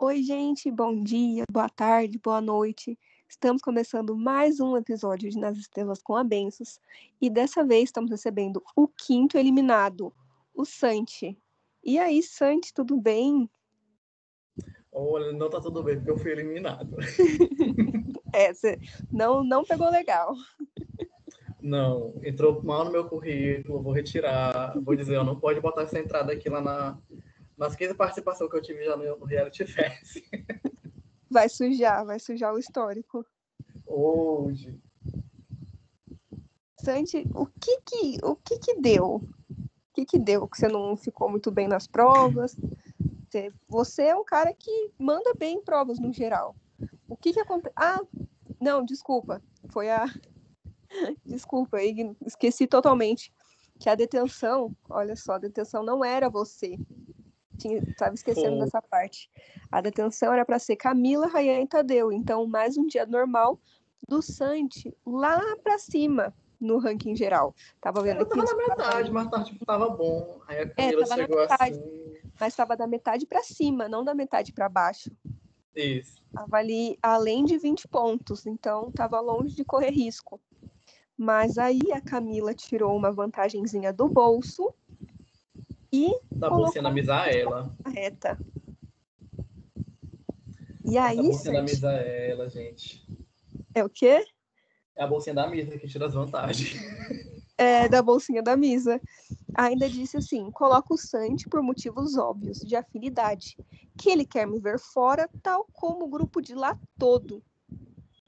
Oi, gente, bom dia, boa tarde, boa noite. Estamos começando mais um episódio de Nas Estrelas com a Benços e dessa vez estamos recebendo o quinto eliminado, o Santi. E aí, Santi, tudo bem? Olha, não tá tudo bem, porque eu fui eliminado. Você não pegou legal. Não, entrou mal no meu currículo, vou retirar, vou dizer, não pode botar essa entrada aqui lá nas 15 participações que eu tive já no Reality Fest. Vai sujar o histórico. Hoje. Santi, o que deu? O que deu que você não ficou muito bem nas provas? Você é um cara que manda bem em provas no geral. O que aconteceu? Ah, não, desculpa. Desculpa, eu esqueci totalmente que a detenção, olha só, a detenção não era você. Estava esquecendo Foi. dessa parte. A detenção era para ser Camila, Rayan e Tadeu. Então, mais um dia normal do Santi lá para cima no ranking geral. Tava vendo Eu aqui. tava na metade, mas tava bom. Aí a Camila Tava na chegou metade, assim. mas estava da metade para cima, não da metade para baixo. Isso. Tava ali além de 20 pontos, então tava longe de correr risco. Mas aí a Camila tirou uma vantagenzinha do bolso e Da bolsinha da colocou Misaela. a reta. E Essa aí, bolsinha da Santi, Misaela, gente. é o quê? É a bolsinha da Misa que tira as vantagens. É da bolsinha da Misa. Ainda disse assim, coloca o Santi por motivos óbvios de afinidade, que ele quer me ver fora, tal como o grupo de lá todo.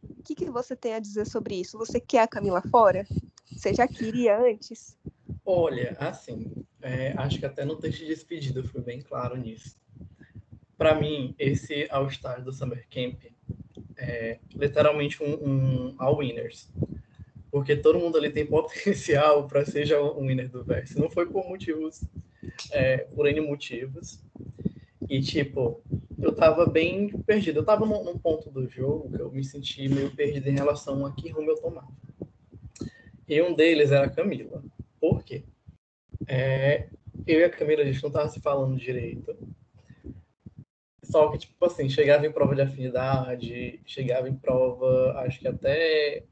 O que você tem a dizer sobre isso? Você quer a Camila fora? Você já queria antes? Olha, assim, acho que até no texto de despedida eu fui bem claro nisso. Para mim, esse All-Star do Summer Camp é literalmente um All-Winners. Porque todo mundo ali tem potencial para ser já um winner do verso. Não foi por motivos, por N motivos. E, tipo, eu tava bem perdido. Eu tava num ponto do jogo que eu me senti meio perdido em relação a que rumo eu tomava. E um deles era a Camila. Por quê? Eu e a Camila, a gente não tava se falando direito. Só que, tipo assim, chegava em prova de afinidade, chegava em prova, acho que até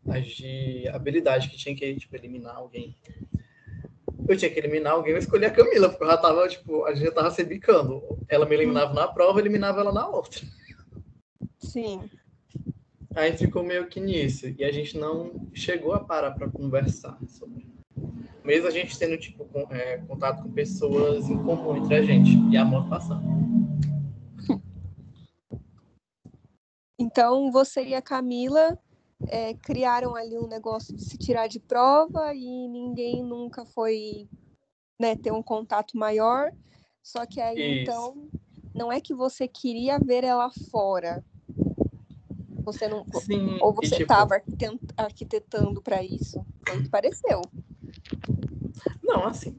as de habilidade, que tinha que, tipo, eliminar alguém. Eu tinha que eliminar alguém, eu escolhi a Camila, porque eu já tava, tipo, a gente já tava se bicando. Ela me eliminava na prova, eu eliminava ela na outra. Sim. Aí ficou meio que nisso, e a gente não chegou a parar pra conversar sobre. Mesmo a gente tendo, tipo, contato com pessoas em comum entre a gente, e a moto passando. Então, você e a Camila criaram ali um negócio de se tirar de prova e ninguém nunca foi, né, ter um contato maior. Só que aí, Isso. então, não é que você queria ver ela fora. Você não, Sim, ou e você tipo, estava arquitetando para isso. Foi o que pareceu. não, assim,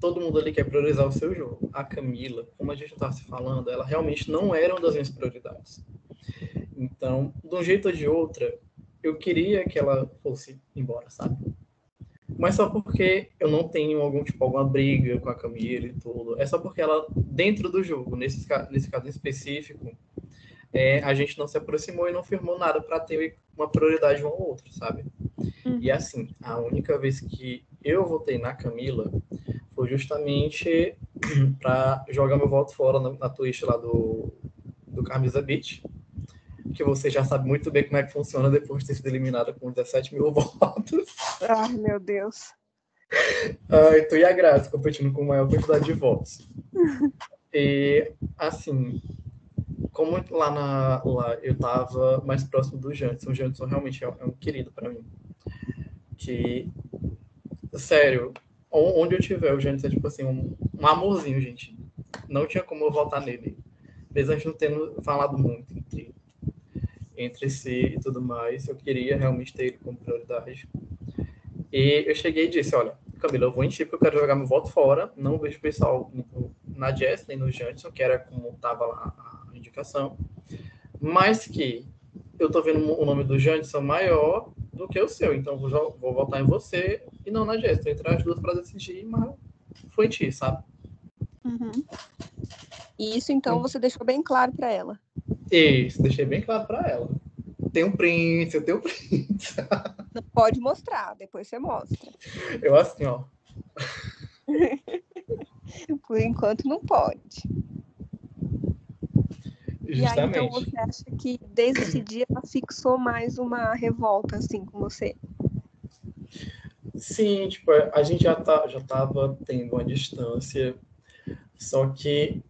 todo mundo ali quer priorizar o seu jogo. A Camila, como a gente estava se falando, ela realmente não era uma das minhas prioridades. Então, de um jeito ou de outra, eu queria que ela fosse embora, sabe? Mas só porque eu não tenho alguma briga com a Camila e tudo. É só porque ela, dentro do jogo, nesse caso específico, a gente não se aproximou e não firmou nada para ter uma prioridade um ao outro, sabe? E assim, a única vez que eu votei na Camila foi justamente para jogar meu voto fora na Twitch lá do Camisa Beach, que você já sabe muito bem como é que funciona depois de ter sido eliminada com 17 mil votos. Ah, meu Deus. E tu e a Grazi competindo com maior quantidade de votos. E, assim, como lá eu tava mais próximo do Janderson, o Janderson realmente é um querido para mim. Que, sério, onde eu tiver, o Janderson é tipo assim, um amorzinho, gente. Não tinha como eu votar nele. Mesmo a gente não tendo falado muito entre si e tudo mais, eu queria realmente ter ele como prioridade. E eu cheguei e disse, olha, Camila, eu vou em ti porque eu quero jogar meu voto fora, não vejo o pessoal na Jess nem no Janderson, que era como estava lá a indicação, mas que eu tô vendo o nome do Janderson maior do que o seu, então vou votar em você e não na Jess. Tô entre as duas para decidir, mas foi em ti, sabe? Uhum. E isso, então, você deixou bem claro para ela. Isso, deixei bem claro para ela. Tem um príncipe, eu tenho um príncipe. Não pode mostrar, depois você mostra. Eu assim, ó. Por enquanto, não pode. E aí, então, Justamente. você acha que desde esse dia ela fixou mais uma revolta, assim, com você? Sim, tipo, a gente já tava tendo uma distância, só que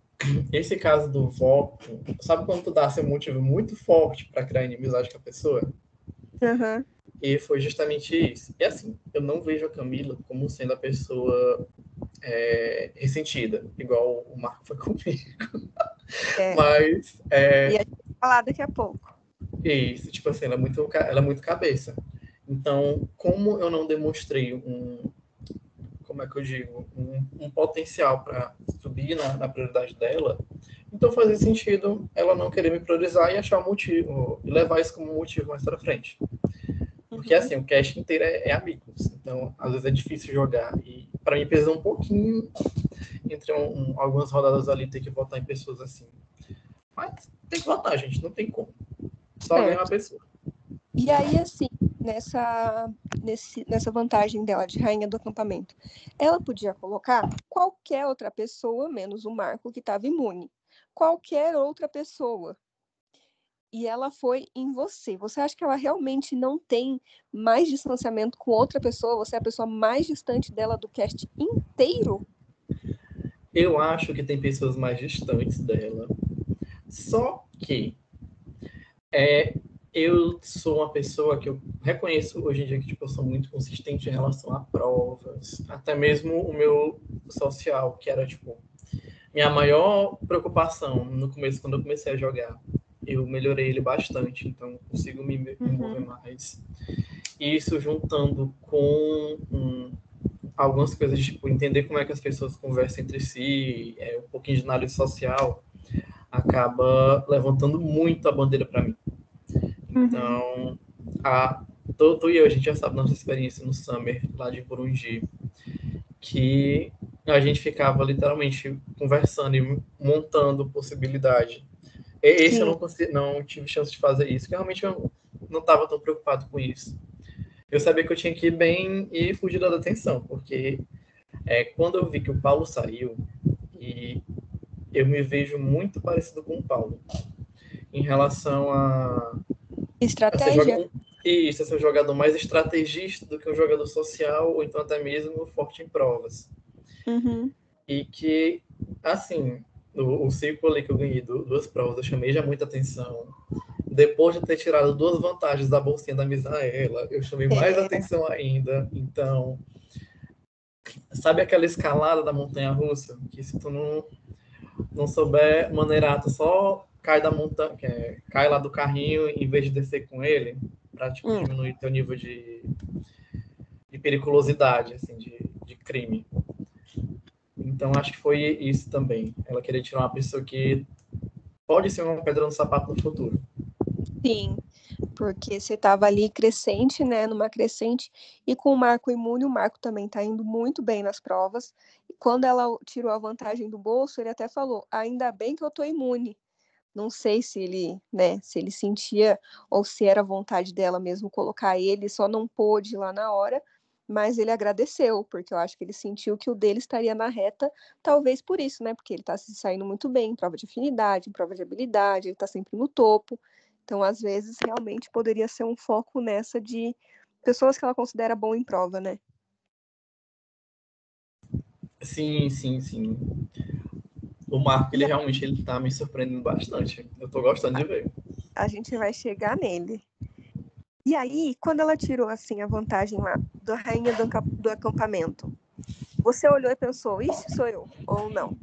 esse caso do voto, sabe quando tu dá seu motivo muito forte para criar inimizade com a pessoa? Uhum. E foi justamente isso. E assim, eu não vejo a Camila como sendo a pessoa ressentida, igual o Marco foi comigo. É. Mas, E a gente vai falar daqui a pouco. isso, tipo assim, ela é muito cabeça. Então, como eu não demonstrei como é que eu digo, um potencial para subir na prioridade dela, então fazia sentido ela não querer me priorizar e achar um motivo, e levar isso como motivo mais para frente. Porque assim, o cast inteiro é amigos, então às vezes é difícil jogar. E para mim pesou um pouquinho entre algumas rodadas ali ter que votar em pessoas assim. Mas tem que votar, gente, não tem como. Só ganha uma Certo. pessoa. E aí, assim, nessa vantagem dela de rainha do acampamento, ela podia colocar qualquer outra pessoa, menos o Marco, que estava imune. Qualquer outra pessoa. E ela foi em você. Você acha que ela realmente não tem mais distanciamento com outra pessoa? Você é a pessoa mais distante dela do cast inteiro? Eu acho que tem pessoas mais distantes dela. Só que eu sou uma pessoa que eu reconheço hoje em dia que tipo, eu sou muito consistente em relação a provas, até mesmo o meu social, que era tipo minha maior preocupação no começo, quando eu comecei a jogar. Eu melhorei ele bastante, então consigo me mover mais. E isso juntando com algumas coisas, tipo, entender como é que as pessoas conversam entre si, um pouquinho de análise social, acaba levantando muito a bandeira para mim. Uhum. Então, tu e eu, a gente já sabe nossa experiência no Summer, lá de Burungi, que a gente ficava literalmente conversando e montando possibilidade. Esse eu Sim. não tive chance de fazer isso, porque realmente eu não estava tão preocupado com isso. Eu sabia que eu tinha que ir bem e fugir da atenção, porque quando eu vi que o Paulo saiu, e eu me vejo muito parecido com o Paulo, em relação a ser Estratégia? isso, a ser um jogador mais estrategista do que um jogador social, ou então até mesmo forte em provas. Uhum. E que, assim, o ciclo ali que eu ganhei duas provas, eu chamei já muita atenção. Depois de ter tirado duas vantagens da bolsinha da Misaela, eu chamei mais É, atenção ainda. Então, sabe aquela escalada da montanha-russa? Que se tu não souber maneirar, tu só cai da montanha, cai lá do carrinho em vez de descer com ele, pra tipo, diminuir teu nível de periculosidade, assim, de crime. Então, acho que foi isso também. Ela queria tirar uma pessoa que pode ser uma pedra no sapato no futuro. sim, porque você estava ali crescente, né, numa crescente, e com o Marco imune, o Marco também está indo muito bem nas provas. E quando ela tirou a vantagem do bolso, ele até falou: ainda bem que eu tô imune. Não sei se ele, né, se ele sentia ou se era vontade dela mesmo colocar ele, só não pôde lá na hora, mas ele agradeceu, porque eu acho que ele sentiu que o dele estaria na reta, talvez por isso, né, porque ele está se saindo muito bem em prova de afinidade, em prova de habilidade, ele está sempre no topo. Então, às vezes, realmente poderia ser um foco nessa de pessoas que ela considera bom em prova, né? Sim, sim, sim. O Marco, E ele tá me surpreendendo bastante. Eu tô gostando de ver. a gente vai chegar nele. E aí, quando ela tirou assim a vantagem lá da rainha do acampamento, você olhou e pensou, ixi, sou eu, ou não?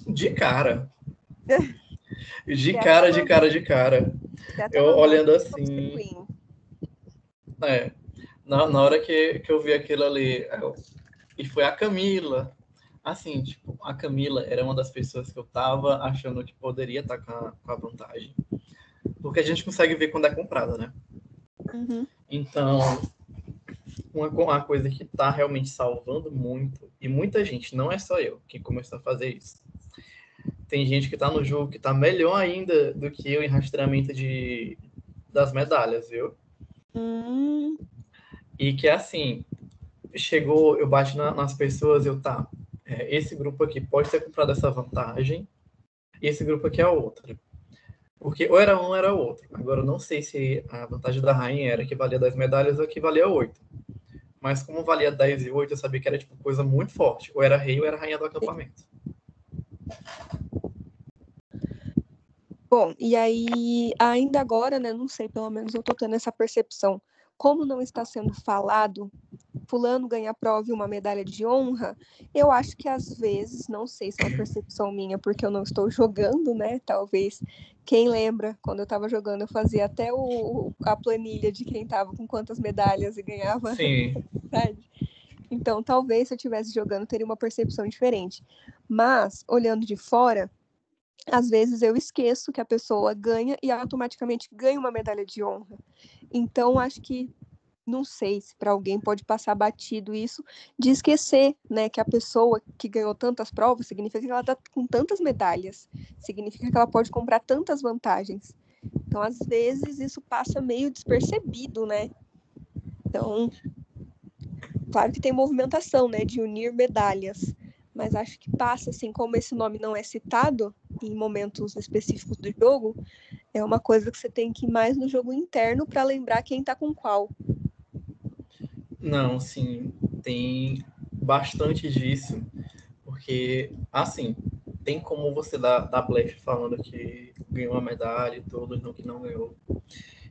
De cara. De Você até cara, de mandou, cara, de cara. você até Eu mandou olhando você assim. Queen. É, na hora que eu vi aquilo ali, e foi a Camila. Assim, tipo, a Camila era uma das pessoas que eu tava achando que poderia estar com a vantagem. Porque a gente consegue ver quando é comprada, né? Uhum. Então, uma coisa que tá realmente salvando muito, e muita gente, não é só eu, que começou a fazer isso, tem gente que tá no jogo que tá melhor ainda do que eu em rastreamento das medalhas, viu? E que assim, chegou, eu bati nas pessoas, esse grupo aqui pode ter comprado essa vantagem, e esse grupo aqui é outra. Porque ou era um ou era outro. Agora, eu não sei se a vantagem da rainha era que valia 10 medalhas ou que valia 8. Mas como valia 10 e 8, eu sabia que era tipo coisa muito forte. Ou era rei ou era rainha do acampamento. Bom, e aí, ainda agora, né, não sei, pelo menos eu tô tendo essa percepção. Como não está sendo falado, fulano ganha a prova e uma medalha de honra, eu acho que às vezes, não sei se é uma percepção minha, porque eu não estou jogando, né, talvez, quem lembra, quando eu estava jogando, eu fazia até a planilha de quem estava com quantas medalhas e ganhava. Sim. Então, talvez se eu estivesse jogando, teria uma percepção diferente. Mas, olhando de fora, às vezes eu esqueço que a pessoa ganha e automaticamente ganha uma medalha de honra. Então, acho que, não sei se para alguém pode passar batido isso, de esquecer, né, que a pessoa que ganhou tantas provas significa que ela está com tantas medalhas, significa que ela pode comprar tantas vantagens. Então, às vezes, isso passa meio despercebido, né? Então, claro que tem movimentação, né, de unir medalhas, mas acho que passa, assim, como esse nome não é citado em momentos específicos do jogo, é uma coisa que você tem que ir mais no jogo interno para lembrar quem tá com qual. Não, sim, tem bastante disso, porque, assim, tem como você dar blefe falando que ganhou uma medalha e tudo, então que não ganhou.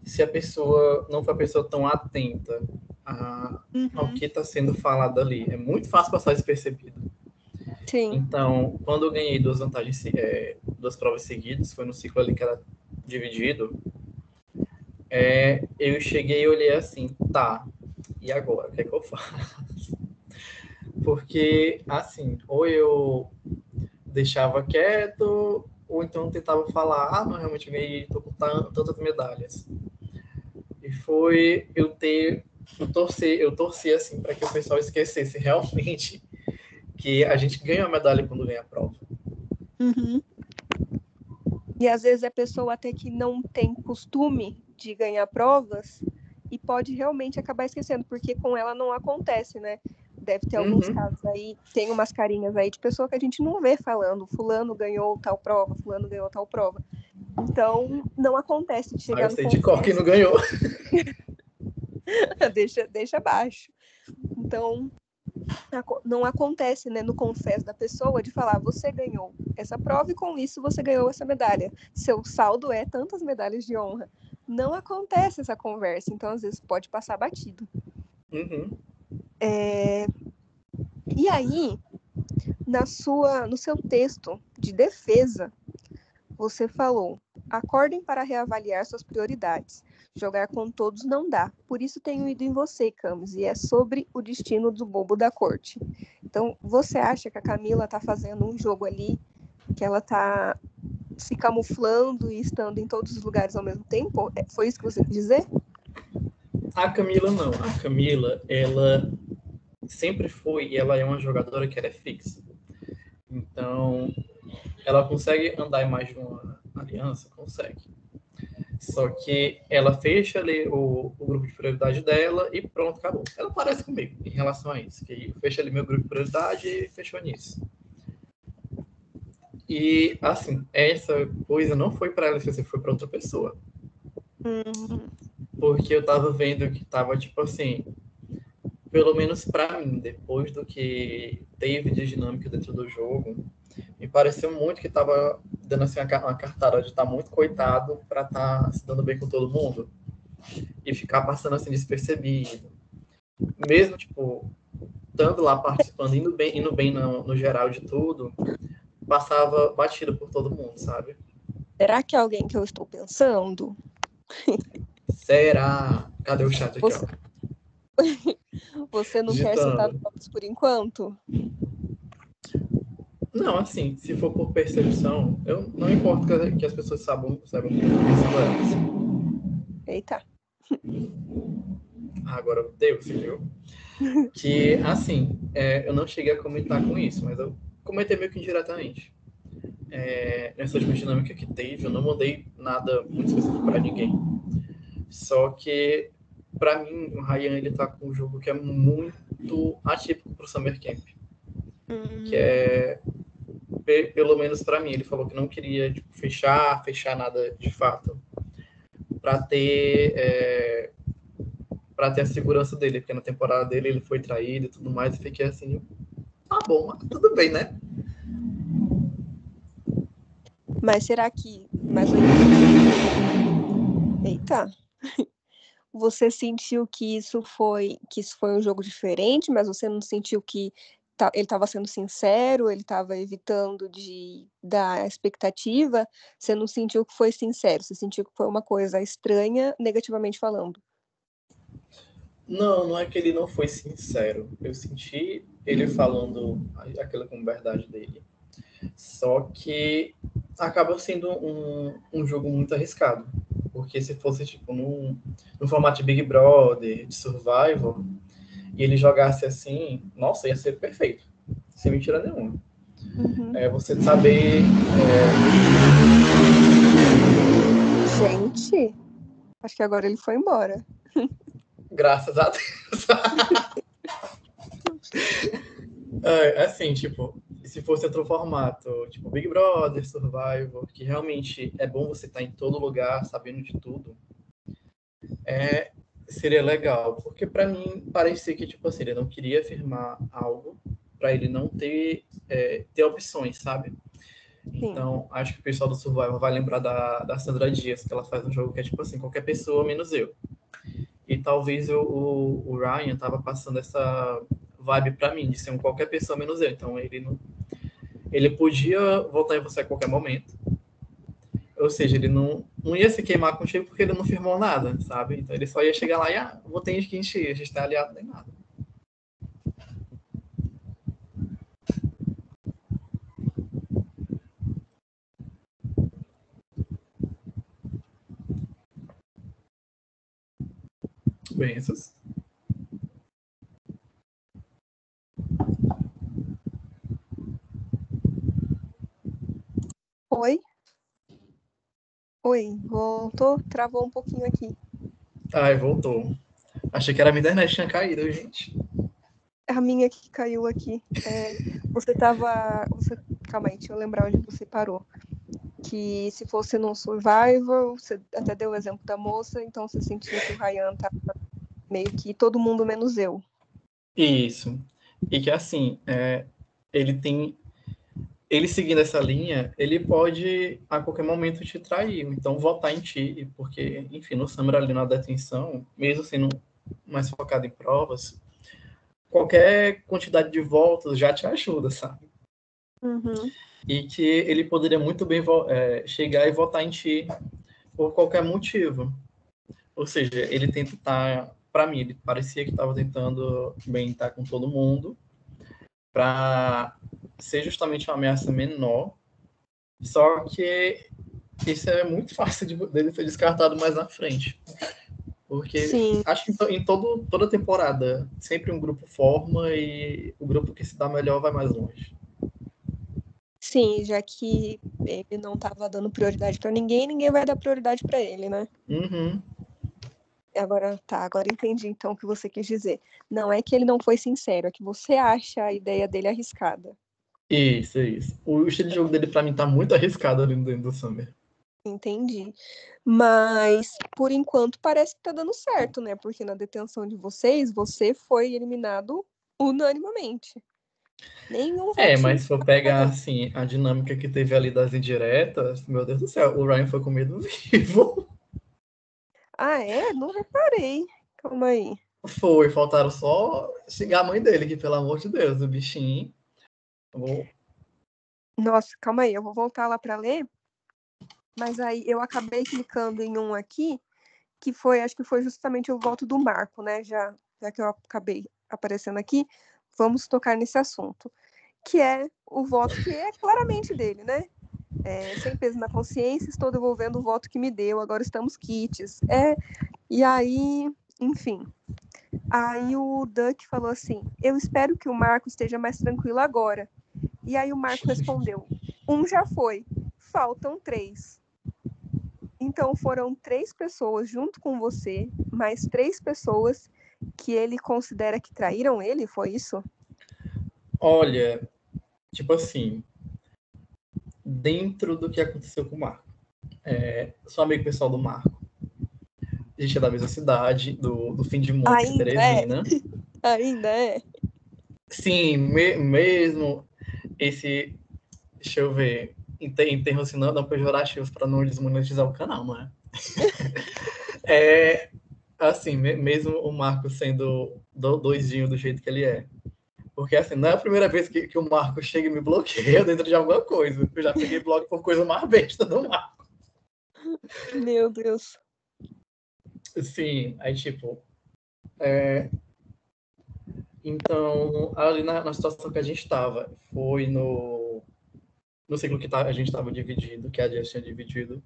Se a pessoa não for a pessoa tão atenta ao que está sendo falado ali, é muito fácil passar despercebido. Sim. Então, quando eu ganhei duas provas seguidas, foi no ciclo ali que era dividido, eu cheguei e olhei assim, tá, e agora? O que é que eu faço? Porque, assim, ou eu deixava quieto, ou então tentava falar, não, realmente ganhei, tô com tantas medalhas. E foi eu torci assim, para que o pessoal esquecesse realmente que a gente ganha a medalha quando ganha a prova. E às vezes a pessoa até que não tem costume de ganhar provas e pode realmente acabar esquecendo, porque com ela não acontece, né? Deve ter alguns casos aí, tem umas carinhas aí de pessoa que a gente não vê falando, fulano ganhou tal prova, fulano ganhou tal prova. Então, não acontece de chegar eu no sei de cor que confesso. não ganhou. deixa abaixo. Então, não acontece, né, no confesso da pessoa de falar, você ganhou essa prova e com isso você ganhou essa medalha. Seu saldo é tantas medalhas de honra. Não acontece essa conversa, então às vezes pode passar batido. E aí, no seu texto de defesa, você falou, acordem para reavaliar suas prioridades. Jogar com todos não dá. Por isso tenho ido em você, Camis, e é sobre o destino do bobo da corte. Então, você acha que a Camila está fazendo um jogo ali, que ela está se camuflando e estando em todos os lugares ao mesmo tempo? Foi isso que você quis dizer? A Camila não. A Camila, ela sempre foi, e ela é uma jogadora que ela é fixa. Então, ela consegue andar em mais de uma aliança? Consegue. Só que ela fecha ali o grupo de prioridade dela e pronto, acabou. Ela parece comigo em relação a isso, que fecha ali meu grupo de prioridade e fechou nisso. E, assim, essa coisa não foi para ela, foi para outra pessoa. Porque eu tava vendo que tava, tipo assim, pelo menos para mim, depois do que teve de dinâmica dentro do jogo, me pareceu muito que tava dando assim uma cartada de estar muito coitado para estar se dando bem com todo mundo e ficar passando assim despercebido. Mesmo, tipo, estando lá participando, indo bem no geral de tudo, passava batido por todo mundo, sabe? Será que é alguém que eu estou pensando? Será? Cadê o chat aqui, ó? Você não Digitando. quer citar nomes por enquanto? Não, assim, se for por percepção, eu não importa que as pessoas saibam quem são elas. Eita. Agora, Deus, viu? Que, assim, eu não cheguei a comentar com isso, mas eu comentei meio que indiretamente. nessa última dinâmica que teve, eu não mandei nada muito específico para ninguém. Só que, para mim, o Ryan, ele tá com um jogo que é muito atípico pro Summer Camp. Que é, pelo menos para mim, ele falou que não queria tipo, fechar nada de fato. Para ter a segurança dele, porque na temporada dele ele foi traído e tudo mais, e fiquei assim, tá bom, mas tudo bem, né? Mas será que... Eita! Você sentiu que isso foi um jogo diferente, mas você não sentiu que ele estava sendo sincero, ele estava evitando de dar expectativa? Você não sentiu que foi sincero, você sentiu que foi uma coisa estranha, negativamente falando? Não é que ele não foi sincero. Eu senti ele falando aquela com verdade dele. Só que acaba sendo um jogo muito arriscado. Porque se fosse tipo no formato de Big Brother, de Survival, e ele jogasse assim, nossa, ia ser perfeito. Sem mentira nenhuma. Você saber. Gente, acho que agora ele foi embora. Graças a Deus. Assim, tipo, se fosse outro formato, tipo Big Brother, Survival, que realmente é bom você estar em todo lugar, sabendo de tudo, seria legal. Porque para mim parecia que, tipo assim, ele não queria afirmar algo para ele não ter opções, sabe? Então, sim, acho que o pessoal do Survival vai lembrar da Sandra Dias, que ela faz um jogo que é tipo assim, qualquer pessoa menos eu. E talvez o Ryan tava passando essa vibe para mim, de ser um qualquer pessoa menos eu. Então, ele podia voltar em você a qualquer momento. Ou seja, ele não ia se queimar contigo porque ele não firmou nada, sabe? Então ele só ia chegar lá e, votei em quem a gente tá aliado nem nada. Bênçãos. Oi? Oi, voltou? Travou um pouquinho aqui. Ai, voltou. Achei que era a minha internet tinha caído, gente. A minha que caiu aqui. Calma aí, deixa eu lembrar onde você parou. Que se fosse num Survival, você até deu o exemplo da moça, então você sentia que o Ryan tava meio que todo mundo menos eu. Isso. E que assim, ele seguindo essa linha, ele pode a qualquer momento te trair, então votar em ti, porque, enfim, no Summer ali na detenção, mesmo sendo mais focado em provas, qualquer quantidade de votos já te ajuda, sabe? Uhum. E que ele poderia muito bem chegar e votar em ti por qualquer motivo. Ou seja, ele tenta estar, para mim, ele parecia que estava tentando bem estar com todo mundo para ser justamente uma ameaça menor. Só que isso é muito fácil dele ser descartado mais na frente. Porque Sim. acho que em toda temporada sempre um grupo forma e o grupo que se dá melhor vai mais longe. Sim, já que ele não estava dando prioridade para ninguém, ninguém vai dar prioridade para ele, né? Uhum. Agora entendi então o que você quis dizer. Não é que ele não foi sincero, é que você acha a ideia dele arriscada. Isso. O estilo de jogo dele, pra mim, tá muito arriscado ali dentro do Summer. Entendi. Mas, por enquanto, parece que tá dando certo, né? Porque na detenção de vocês, você foi eliminado unanimamente. Nenhum votinho. Mas se for pegar, assim, a dinâmica que teve ali das indiretas, meu Deus do céu, o Ryan foi comido vivo. Ah, é? Não reparei. Calma aí. Faltaram só xingar a mãe dele, que pelo amor de Deus, o bichinho. Nossa, calma aí, eu vou voltar lá para ler. Mas aí eu acabei clicando em um aqui, acho que foi justamente o voto do Marco, né? Já que eu acabei aparecendo aqui, vamos tocar nesse assunto. Que é o voto que é claramente dele, né? Sem peso na consciência, estou devolvendo o voto que me deu, agora estamos quites. E aí, enfim. Aí o Duck falou assim: eu espero que o Marco esteja mais tranquilo agora. E aí o Marco respondeu: Um já foi. Faltam 3. Então foram 3 pessoas junto com você, mais 3 pessoas que ele considera que traíram ele, foi isso? Olha, tipo assim, dentro do que aconteceu com o Marco. Sou amigo pessoal do Marco. A gente é da mesma cidade, do fim de Montes, Ainda é? Teresina. Ainda é? Sim, mesmo esse. Deixa eu ver. Em termos assim, não pejorativos para não desmonetizar o canal, não é? Assim, mesmo o Marco sendo doidinho do jeito que ele é. Porque, assim, não é a primeira vez que o Marco chega e me bloqueia dentro de alguma coisa. Eu já peguei bloco por coisa mais besta do Marco. Meu Deus. Sim, aí, tipo... Então, ali na situação que a gente estava, foi no ciclo que a gente estava dividido, que a Jess tinha dividido.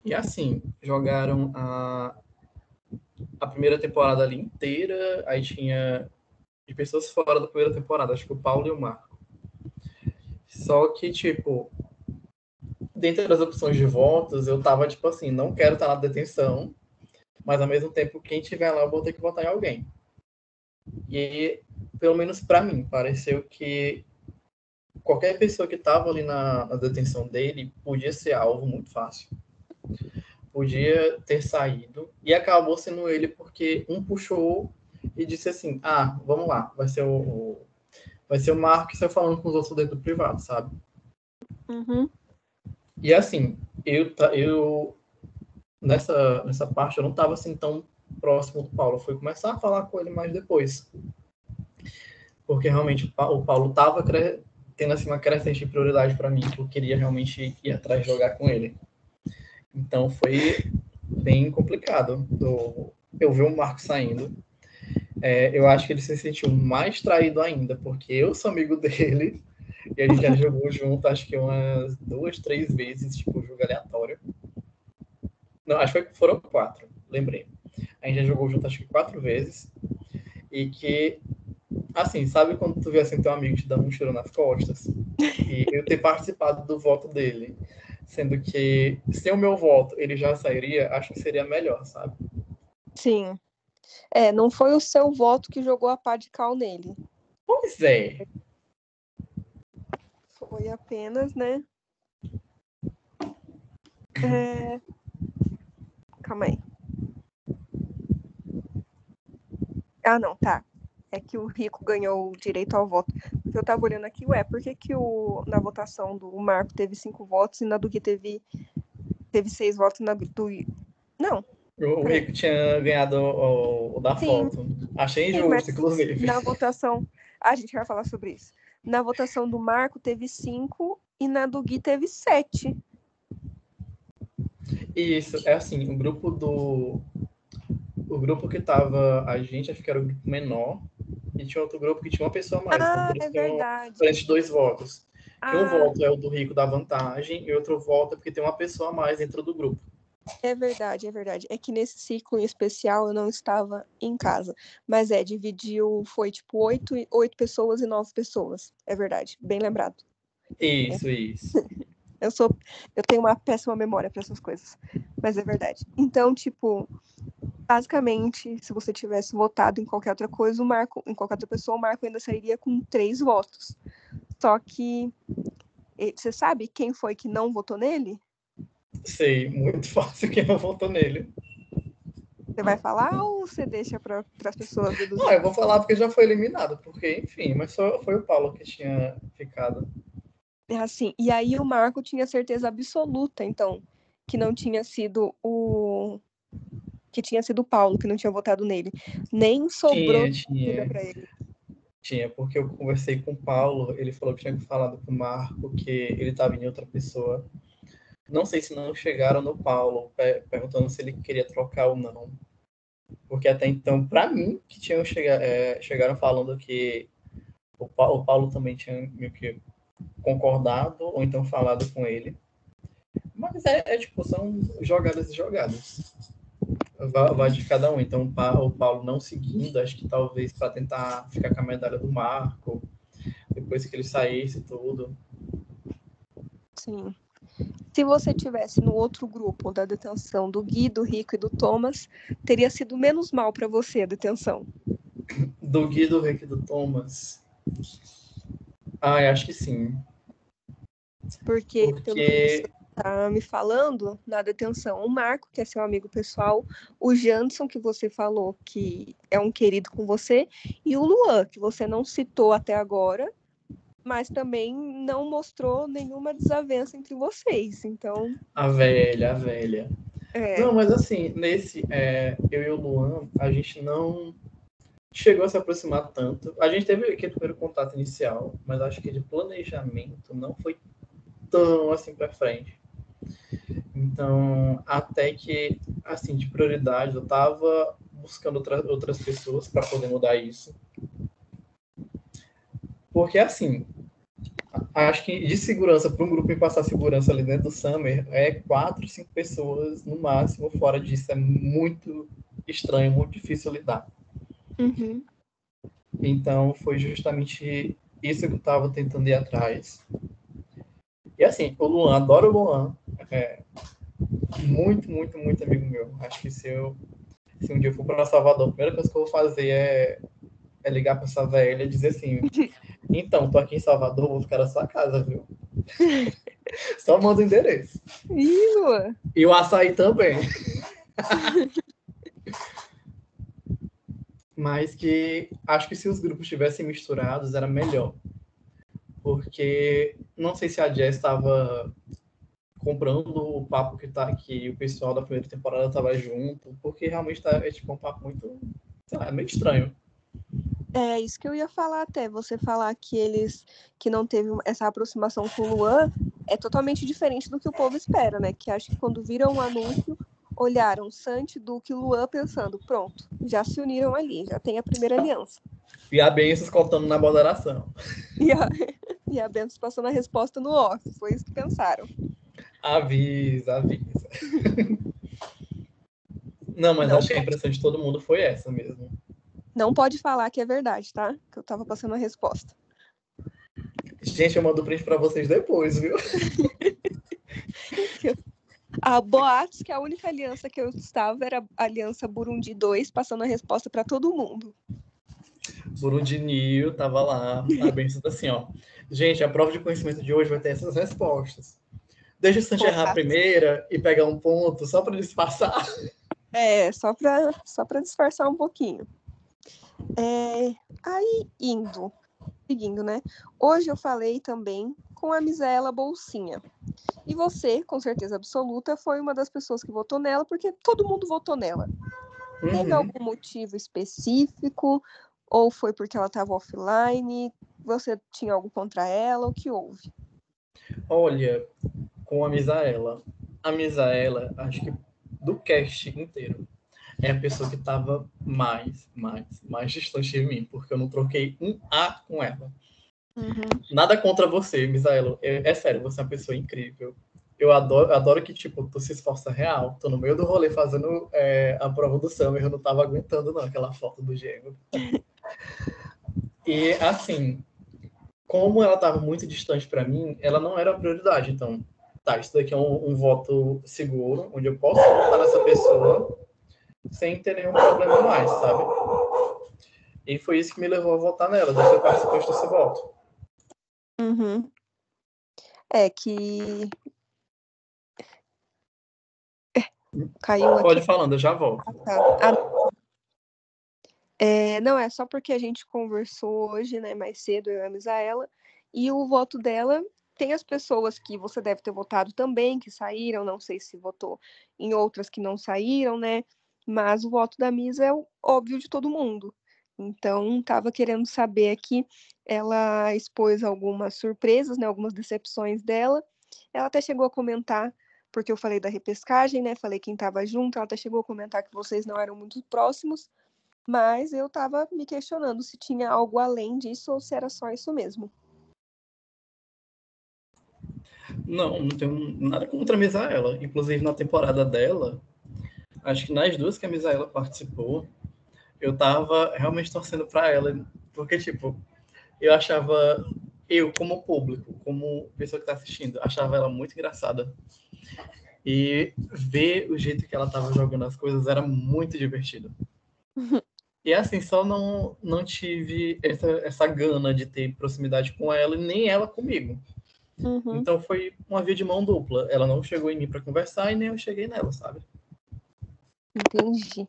E, assim, jogaram a primeira temporada ali inteira, aí tinha de pessoas fora da primeira temporada, acho que o Paulo e o Marco. Só que, tipo, dentre as opções de votos, eu tava, tipo assim, não quero estar na detenção, mas ao mesmo tempo, quem tiver lá, eu vou ter que votar em alguém. E, pelo menos para mim, pareceu que qualquer pessoa que tava ali na detenção dele podia ser alvo muito fácil. Podia ter saído, e acabou sendo ele porque um puxou e disse assim, vamos lá, vai ser o Marco que saiu falando com os outros dentro do privado, sabe? Uhum. E assim, eu nessa parte eu não estava assim tão próximo do Paulo. Eu fui começar a falar com ele mais depois. Porque realmente o Paulo estava tendo assim, uma crescente prioridade para mim, que eu queria realmente ir atrás de jogar com ele. Então foi bem complicado eu ver o Marco saindo. Eu acho que ele se sentiu mais traído ainda, porque eu sou amigo dele e a gente já jogou junto, acho que umas 2, 3 vezes, tipo, jogo aleatório. Não, acho que foram 4, lembrei. A gente já jogou junto, acho que 4 vezes. E que, assim, sabe quando tu vê assim, teu amigo te dando um tiro nas costas? E eu ter participado do voto dele, sendo que sem o meu voto ele já sairia, acho que seria melhor, sabe? Sim. Não foi o seu voto que jogou a pá de cal nele. Pois é. Foi apenas, né? Calma aí. Não, tá. É que o Rico ganhou o direito ao voto. Porque eu tava olhando aqui, por que na votação do Marco teve 5 votos e na do Gui teve 6 votos e na do... Não. O Rico tinha ganhado o da Sim, foto. Achei sim, injusto, mas inclusive. na votação... A gente vai falar sobre isso. Na votação do Marco teve 5 e na do Gui teve 7. Isso, é assim, o grupo que tava a gente, acho que era o grupo menor, e tinha outro grupo que tinha uma pessoa a mais, então por É isso tem verdade. diferente 2 votos. Que um voto é o do Rico da vantagem, e outro voto é porque tem uma pessoa a mais dentro do grupo. É verdade, é verdade. É que nesse ciclo em especial eu não estava em casa. Mas foi tipo 8 pessoas e 9 pessoas. É verdade, bem lembrado. Isso. Eu tenho uma péssima memória para essas coisas. Mas é verdade. Então, tipo, basicamente, se você tivesse votado em qualquer outra coisa, em qualquer outra pessoa, o Marco ainda sairia com 3 votos. Só que você sabe quem foi que não votou nele? Sei, muito fácil quem não votou nele. Você vai falar ou você deixa para as pessoas Não, deduzir? eu vou falar porque já foi eliminado, porque, enfim, mas só foi o Paulo que tinha ficado. Assim, e aí o Marco tinha certeza absoluta, então, que não tinha sido que tinha sido o Paulo que não tinha votado nele. Nem sobrou dúvida para ele. Tinha, porque eu conversei com o Paulo, ele falou que tinha falado com o Marco que ele estava em outra pessoa. Não sei se não chegaram no Paulo, perguntando se ele queria trocar ou não. Porque até então, para mim, que chegaram falando que o Paulo também tinha meio que concordado, ou então falado com ele. Mas tipo, são jogadas e jogadas. Vai de cada um. Então, o Paulo não seguindo, acho que talvez para tentar ficar com a medalha do Marco, depois que ele saísse tudo. Sim. Se você tivesse no outro grupo da detenção do Gui, do Rico e do Thomas, teria sido menos mal para você a detenção. Do Gui, do Rick e do Thomas. Acho que sim. Porque, pelo que você está me falando, na detenção, o Marco, que é seu amigo pessoal, o Janson, que você falou que é um querido com você, e o Luan, que você não citou até agora, mas também não mostrou nenhuma desavença entre vocês, então... A velha. Não, mas assim, nesse, eu e o Luan, a gente não chegou a se aproximar tanto. A gente teve aquele primeiro contato inicial, mas acho que de planejamento não foi tão assim para frente. Então, até que, assim, de prioridade, eu tava buscando outras pessoas para poder mudar isso. Porque, assim, acho que de segurança, para um grupo em passar segurança ali dentro do Summer, 4, 5 pessoas no máximo. Fora disso, é muito estranho, muito difícil lidar. Uhum. Então, foi justamente isso que eu estava tentando ir atrás. E assim, o Luan, adoro o Luan. Muito, muito, muito amigo meu. Acho que se um dia eu for para Salvador, a primeira coisa que eu vou fazer é ligar para essa velha e dizer assim: então, tô aqui em Salvador, vou ficar na sua casa, viu? Só manda o endereço. Ih, Luan. E o açaí também. Mas que acho que se os grupos tivessem misturados era melhor. Porque não sei se a Jess estava comprando o papo que o pessoal da primeira temporada estava junto, porque realmente é tipo um papo muito, sei lá, meio estranho. É isso que eu ia falar até. Você falar que não teve essa aproximação com o Luan é totalmente diferente do que o povo espera, né? Que acho que quando viram o anúncio, olharam Santi, Duque e Luan pensando, pronto, já se uniram ali, já tem a primeira aliança. E a Bênçãos contando na moderação. E a Bênçãos passando a resposta no off, foi isso que pensaram. Avisa. Não, mas acho que a impressão de todo mundo foi essa mesmo. Não pode falar que é verdade, tá? Que eu tava passando a resposta. Gente, eu mando o print pra vocês depois, viu? A boatos que a única aliança que eu estava era a aliança Burundi 2, passando a resposta para todo mundo. Burundi Nil tava lá, a Bênçãos assim, ó. Gente, a prova de conhecimento de hoje vai ter essas respostas. Deixa o Santi errar a primeira e pegar um ponto só para disfarçar. Só para disfarçar um pouquinho. Aí, seguindo, né? Hoje eu falei também com a Misaela Bolsinha. E você, com certeza absoluta, foi uma das pessoas que votou nela, porque todo mundo votou nela. Uhum. Teve algum motivo específico? Ou foi porque ela estava offline? Você tinha algo contra ela? O que houve? Olha, com a Misaela, acho que do cast inteiro, é a pessoa que estava mais distante de mim, porque eu não troquei um A com ela. Uhum. Nada contra você, Misaela. É sério, você é uma pessoa incrível. Eu adoro que, tipo, tu se esforça real. Tô no meio do rolê fazendo a prova do Summer, eu não tava aguentando, não, aquela foto do gêmeo. E, assim, como ela tava muito distante para mim, ela não era a prioridade. Então, tá, isso daqui é um voto seguro, onde eu posso votar nessa pessoa sem ter nenhum problema mais, sabe? E foi isso que me levou a votar nela, de ser participante desse voto. Uhum. É que... Caiu aqui. Pode ir falando, eu já volto. Não, é só porque a gente conversou hoje, né, mais cedo, eu e a Misaela, e o voto dela tem as pessoas que você deve ter votado também, que saíram, não sei se votou em outras que não saíram, né, mas o voto da Misa é o óbvio de todo mundo. Então, estava querendo saber aqui, ela expôs algumas surpresas, né, algumas decepções dela, ela até chegou a comentar, porque eu falei da repescagem, né, falei quem estava junto, ela até chegou a comentar que vocês não eram muito próximos, mas eu estava me questionando se tinha algo além disso ou se era só isso mesmo. Não tenho nada contra a Misaela. Inclusive, na temporada dela, acho que nas duas que a Misaela participou, eu tava realmente torcendo para ela. Porque, tipo, eu achava eu, como público, como pessoa que está assistindo, achava ela muito engraçada. E ver o jeito que ela estava jogando as coisas era muito divertido. E assim, só não tive essa gana de ter proximidade com ela e nem ela comigo. Uhum. Então foi uma via de mão dupla. Ela não chegou em mim para conversar e nem eu cheguei nela, sabe? Entendi.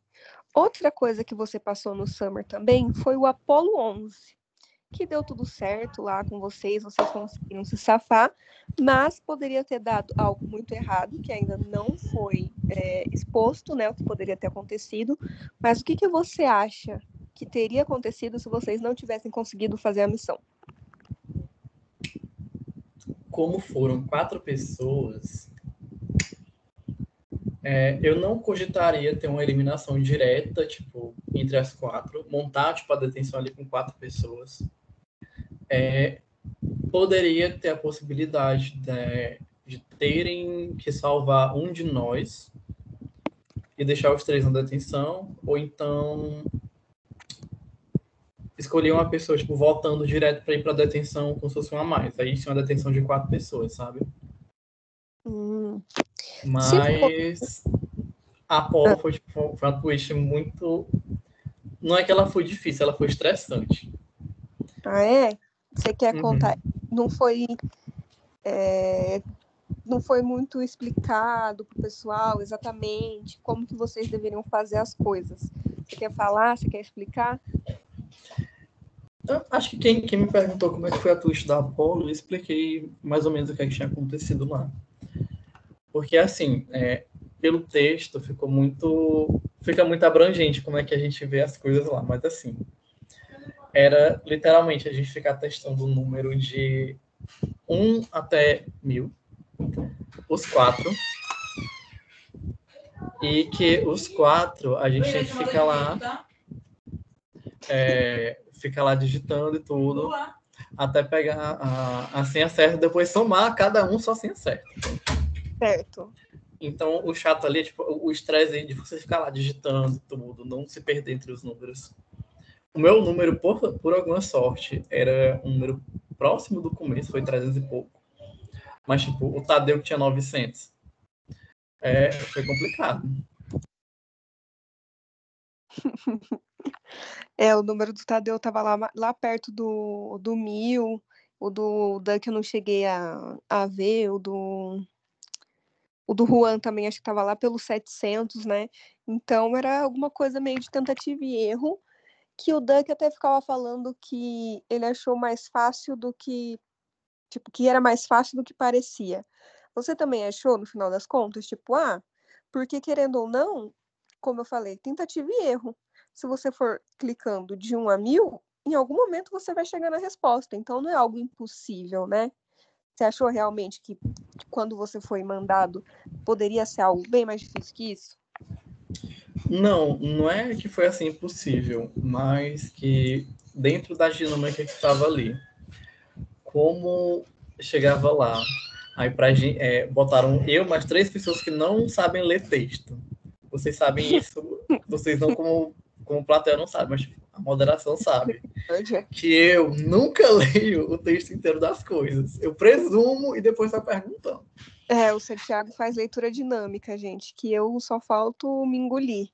Outra coisa que você passou no Summer também foi o Apollo 11, que deu tudo certo lá com vocês conseguiram se safar, mas poderia ter dado algo muito errado, que ainda não foi exposto, né, o que poderia ter acontecido. Mas o que você acha que teria acontecido se vocês não tivessem conseguido fazer a missão? Como foram 4 pessoas, eu não cogitaria ter uma eliminação direta, tipo, entre as 4, montar, tipo, a detenção ali com 4 pessoas. Poderia ter a possibilidade de terem que salvar um de nós e deixar os 3 na detenção, ou então escolher uma pessoa, tipo, voltando direto para ir para detenção como se fosse uma a mais. Aí sim, uma detenção de 4 pessoas, sabe? Se for... Mas a Apollo foi uma twist muito. Não é que ela foi difícil, ela foi estressante. Ah, é? Você quer contar? Uhum. Não foi, não foi muito explicado para o pessoal exatamente como que vocês deveriam fazer as coisas. Você quer falar? Você quer explicar? Eu acho que quem me perguntou como é que foi a twist da Apollo, eu expliquei mais ou menos o que tinha acontecido lá. Porque, assim, pelo texto, fica muito abrangente como é que a gente vê as coisas lá. Mas, assim, era literalmente a gente ficar testando o número de 1 até 1000, os 4, e que os 4 a gente tem que fica lá digitando e tudo, até pegar a senha certa, depois somar cada um sua senha certa. Certo. Então, o chato ali é tipo, o estresse de você ficar lá digitando tudo, não se perder entre os números. O meu número, por alguma sorte, era um número próximo do começo, foi 300 e pouco. Mas, tipo, o Tadeu que tinha 900. Foi complicado. O número do Tadeu estava lá perto do 1000, o do Dan que eu não cheguei a ver, o do Juan também acho que estava lá pelos 700, né? Então era alguma coisa meio de tentativa e erro, que o Duck até ficava falando que ele achou mais fácil do que, tipo, que era mais fácil do que parecia. Você também achou, no final das contas, tipo, porque querendo ou não, como eu falei, tentativa e erro. Se você for clicando de 1 a 1000, em algum momento você vai chegar na resposta. Então não é algo impossível, né? Você achou realmente que quando você foi mandado poderia ser algo bem mais difícil que isso? Não é que foi assim impossível, mas que dentro da dinâmica que estava ali, como chegava lá, aí botaram eu mais 3 pessoas que não sabem ler texto. Vocês sabem isso, vocês não como plateia não sabem, mas a moderação sabe. Que eu nunca leio o texto inteiro das coisas. Eu presumo e depois tá perguntando. O Santiago faz leitura dinâmica, gente, que eu só falto me engolir.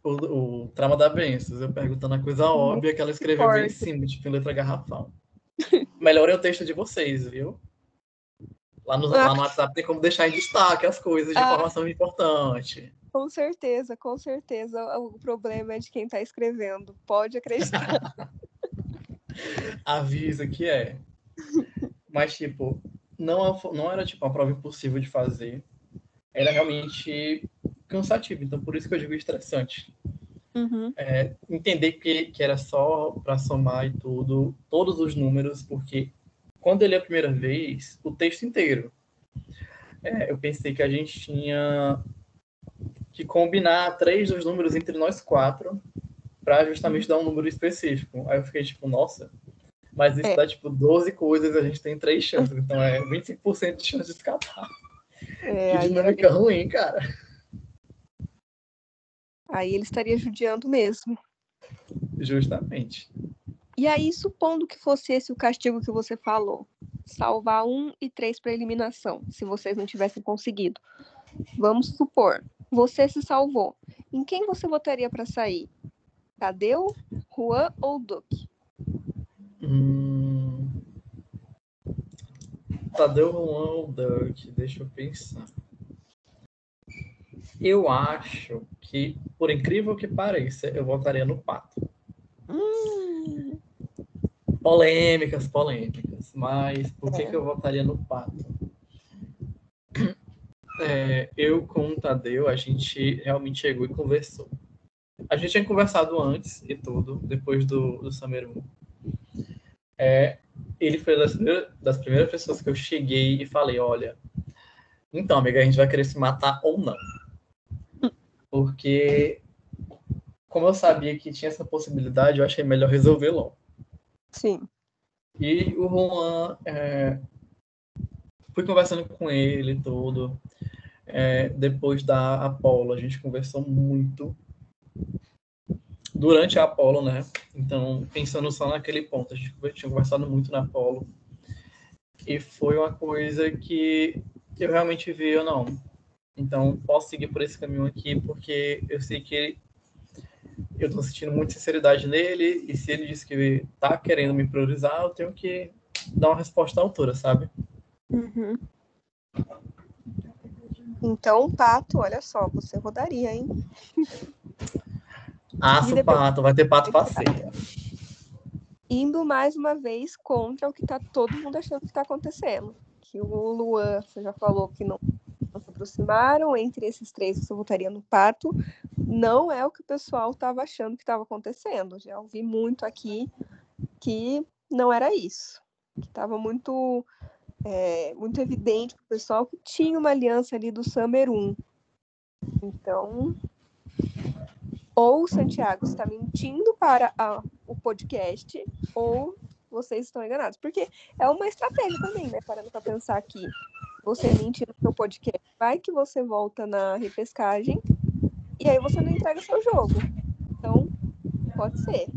O Trama da Bênçãos, eu perguntando a coisa óbvia que ela escreveu bem em cima, tipo em letra garrafal. Melhor é o texto de vocês, viu? Lá no WhatsApp tem como deixar em destaque as coisas de informação importante. Com certeza, com certeza. O problema é de quem está escrevendo. Pode acreditar. Avisa que é. Mas, tipo, não era tipo uma prova impossível de fazer. Era realmente cansativo. Então, por isso que eu digo estressante. Uhum. Entender que era só para somar e tudo, todos os números, porque quando eu li a primeira vez, o texto inteiro, eu pensei que a gente tinha que combinar 3 dos números entre nós 4 para justamente dar um número específico. Aí eu fiquei tipo, nossa, mas isso dá tipo 12 coisas, a gente tem 3 chances, então é 25% de chance de escapar. Que Aí era dinâmica ruim, cara. Aí ele estaria judiando mesmo. Justamente. E aí, supondo que fosse esse o castigo que você falou, salvar 1 e 3 para eliminação, se vocês não tivessem conseguido. Vamos supor, você se salvou. Em quem você votaria para sair? Tadeu, Juan ou Duque? Tadeu, Juan ou Duck? Deixa eu pensar. Eu acho que, por incrível que pareça, eu votaria no Pato. Polêmicas. Mas por que eu votaria no Pato? Eu com o Tadeu, a gente realmente chegou e conversou. A gente tinha conversado antes e tudo, depois do Summer 1. Ele foi das primeiras pessoas que eu cheguei e falei, olha, então, amiga, a gente vai querer se matar ou não? Porque, como eu sabia que tinha essa possibilidade, eu achei melhor resolver logo. Sim. E o Juan, fui conversando com ele e tudo. Depois da Apollo, a gente conversou muito. Durante a Apollo, né? Então, pensando só naquele ponto, a gente tinha conversado muito na Apollo. E foi uma coisa que eu realmente vi, eu não. Então, posso seguir por esse caminho aqui, porque eu sei que eu tô sentindo muita sinceridade nele, e se ele disse que tá querendo me priorizar, eu tenho que dar uma resposta à altura, sabe? Uhum. Então, Pato, olha só, você rodaria, hein? Aço, Pato, vai ter Pato parceiro. Indo mais uma vez contra o que tá todo mundo achando que tá acontecendo. Que o Luan, você já falou que não se aproximaram, entre esses 3 você votaria no Pato. Não é o que o pessoal estava achando que estava acontecendo. Já ouvi muito aqui que não era isso. Que estava muito evidente para o pessoal que tinha uma aliança ali do Summer 1. Então, ou o Santiago está mentindo para o podcast, ou vocês estão enganados. Porque é uma estratégia também, né? Parando para pensar que você mente no seu podcast, vai que você volta na repescagem e aí você não entrega seu jogo. Então, pode ser.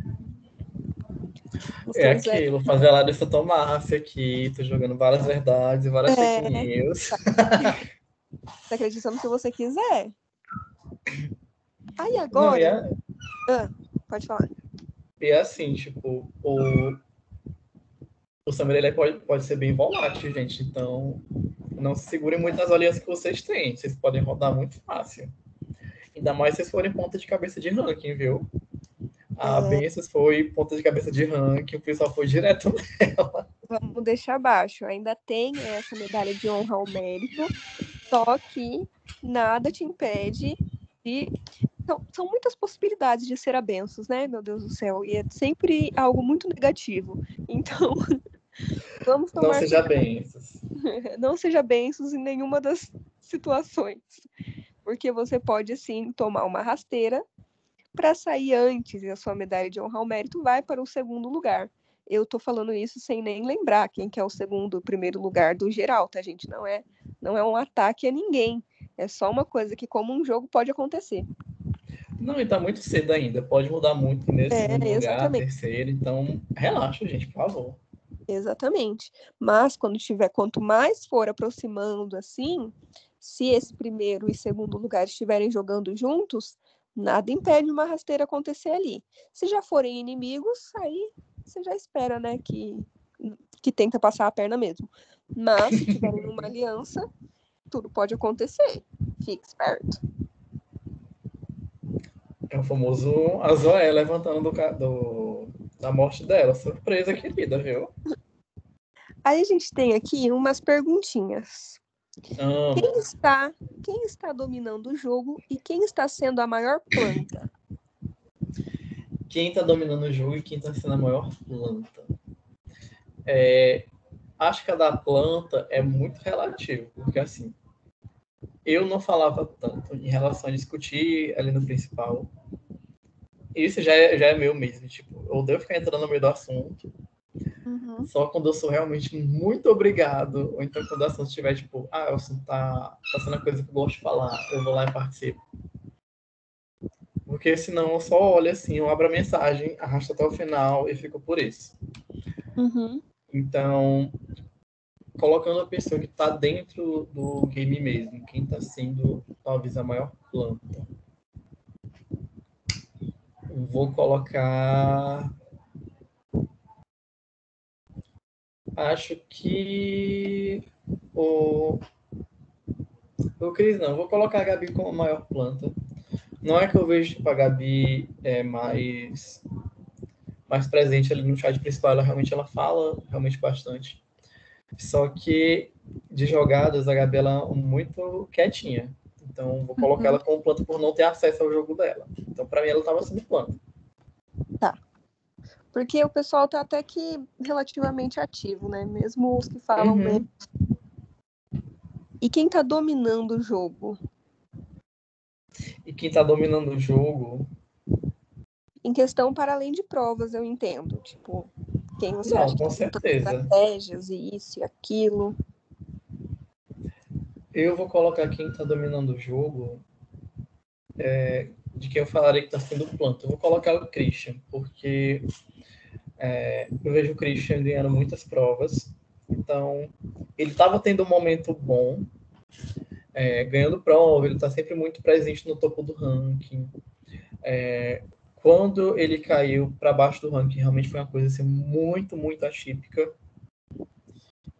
É aquilo, fazer a Larissa Tomassi aqui, tô jogando várias verdades e várias fake news. Você acredita no que você quiser. Aí agora... pode falar. E é assim, tipo, o Summer ele pode ser bem volátil, gente. Então, não se segurem muito nas alianças que vocês têm. Vocês podem rodar muito fácil. Ainda mais se vocês forem ponta de cabeça de ranking, viu? A Benças foi ponta de cabeça de ranking, o pessoal foi direto nela. Vamos deixar abaixo. Ainda tem essa medalha de honra ao mérito, só que nada te impede de... São muitas possibilidades de ser a Benços, né? Meu Deus do céu. E é sempre algo muito negativo. Então, vamos tomar... Não seja Benças. Não seja Benços em nenhuma das situações. Porque você pode, sim, tomar uma rasteira para sair antes e a sua medalha de honra ao mérito vai para o segundo lugar. Eu tô falando isso sem nem lembrar quem que é o segundo, o primeiro lugar do geral, tá, gente? Não é um ataque a ninguém. É só uma coisa que, como um jogo, pode acontecer. Não, e tá muito cedo ainda. Pode mudar muito nesse segundo lugar, terceiro. Então, relaxa, gente, por favor. Exatamente. Mas quanto mais for aproximando assim, se esse primeiro e segundo lugar estiverem jogando juntos, nada impede uma rasteira acontecer ali. Se já forem inimigos, aí você já espera, né, que tenta passar a perna mesmo. Mas se tiverem uma aliança, tudo pode acontecer. Fique esperto. É o famoso a Zoé levantando da morte dela. Surpresa, querida, viu? Aí a gente tem aqui umas perguntinhas. Quem está dominando o jogo e quem está sendo a maior planta? Quem está dominando o jogo e quem está sendo a maior planta? Acho que a da planta é muito relativo, porque assim, eu não falava tanto em relação a discutir ali no principal. Isso já é meu mesmo, tipo, eu devo ficar entrando no meio do assunto. Uhum. Só quando eu sou realmente muito obrigado, ou então quando o assunto estiver tipo, o assunto tá sendo a coisa que eu gosto de falar, eu vou lá e participo. Porque senão eu só olho assim, eu abro a mensagem, arrasto até o final e fico por isso. Uhum. Então, colocando a pessoa que está dentro do game mesmo, quem está sendo talvez a maior planta. Vou colocar. Acho que o Cris não, vou colocar a Gabi como a maior planta. Não é que eu vejo tipo, a Gabi mais presente ali no chat principal, ela fala realmente bastante. Só que de jogadas, a Gabi ela é muito quietinha. Então, vou colocar ela como planta por não ter acesso ao jogo dela. Então, para mim, ela estava sendo planta. Tá. Porque o pessoal tá até que relativamente ativo, né? Mesmo os que falam menos. E quem tá dominando o jogo? E quem tá dominando o jogo... Em questão para além de provas, eu entendo. Tipo, quem você Não, acha que com tá montando certeza. estratégias e isso e aquilo? Eu vou colocar quem tá dominando o jogo, de quem eu falarei que tá sendo planta. Eu vou colocar o Christian, porque eu vejo o Christian ganhando muitas provas. Então, ele estava tendo um momento bom, ganhando prova, ele está sempre muito presente no topo do ranking. Quando ele caiu para baixo do ranking, realmente foi uma coisa assim, muito, muito atípica.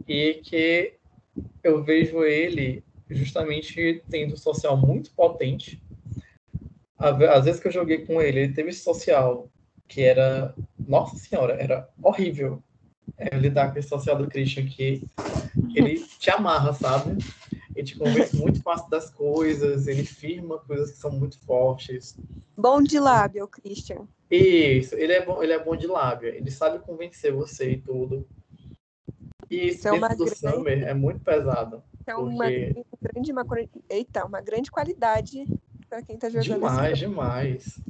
E que eu vejo ele justamente tendo um social muito potente. Às vezes que eu joguei com ele, ele teve esse social que era, nossa senhora, era horrível lidar com esse social do Christian, que ele te amarra, sabe? Ele te convence muito fácil das coisas, ele firma coisas que são muito fortes. Bom de lábia, o Christian. Isso, ele é bom de lábia, ele sabe convencer você e tudo. E isso dentro do Summer é muito pesado. É Porque uma grande qualidade para quem tá jogando esse demais, jogo. demais.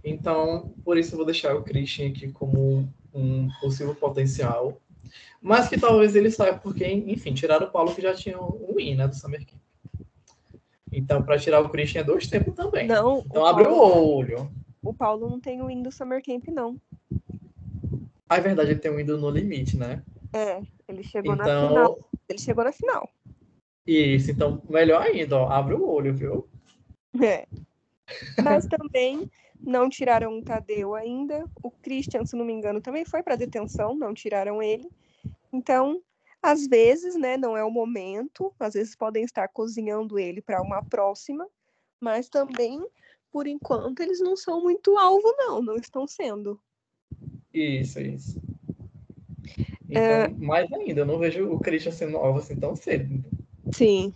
Então, por isso eu vou deixar o Christian aqui como um possível potencial. Mas que talvez ele saia porque, enfim, tiraram o Paulo que já tinha um win, né, do Summer Camp. Então, para tirar o Christian é 2 tempos também. Não, então, abre o olho. O Paulo não tem o win do Summer Camp, não. Ah, é verdade, ele tem um indo no limite, né? Ele chegou na Então, final. Ele chegou na final. Isso, então, melhor ainda, ó, abre o olho, viu? Mas também não tiraram o Tadeu ainda. O Christian, se não me engano, também foi para detenção, não tiraram ele. Então, às vezes, né, não é o momento. Às vezes podem estar cozinhando ele para uma próxima. Mas também, por enquanto, eles não são muito alvo, não estão sendo. Isso. Então, mais ainda, eu não vejo o Christian sendo alvo assim tão cedo. Sim.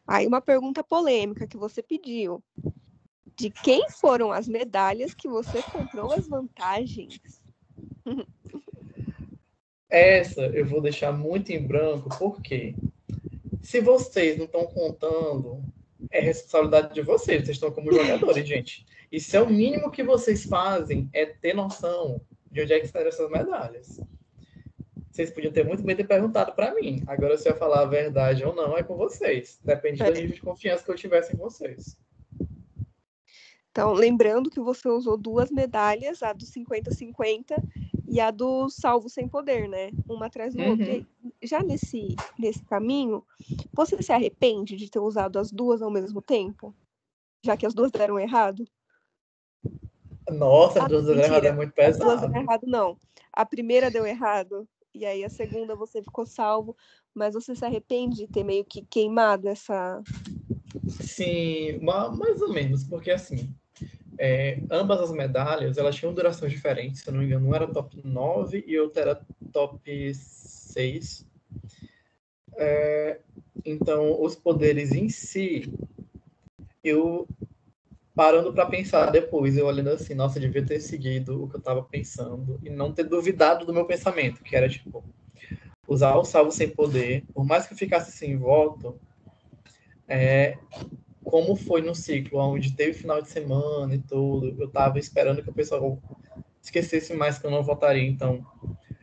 Aí uma pergunta polêmica que você pediu. De quem foram as medalhas que você comprou as vantagens? Essa eu vou deixar muito em branco, porque se vocês não estão contando, é responsabilidade de vocês estão como jogadores, gente. Isso é o mínimo que vocês fazem, é ter noção de onde é que saíram essas medalhas. Vocês podiam ter muito bem ter perguntado para mim. Agora, se eu falar a verdade ou não, é com vocês. Depende do nível de confiança que eu tivesse em vocês. Então, lembrando que você usou 2 medalhas, a do 50-50 e a do salvo sem poder, né? Uma atrás do outro. E já nesse caminho, você se arrepende de ter usado as duas ao mesmo tempo? Já que as duas deram errado? Nossa, as duas deram errado é muito pesado. As duas deram errado, não. A primeira deu errado, e aí a segunda você ficou salvo, mas você se arrepende de ter meio que queimado essa... Sim, mais ou menos, porque assim, ambas as medalhas, elas tinham durações diferentes, se eu não me engano, uma era top 9 e outra era top 6. Então, os poderes em si, eu parando para pensar depois, eu olhando assim, nossa, eu devia ter seguido o que eu estava pensando e não ter duvidado do meu pensamento, que era tipo, usar o salvo sem poder, por mais que eu ficasse sem voto, como foi no ciclo, onde teve final de semana e tudo, eu estava esperando que o pessoal esquecesse mais que eu não votaria. Então,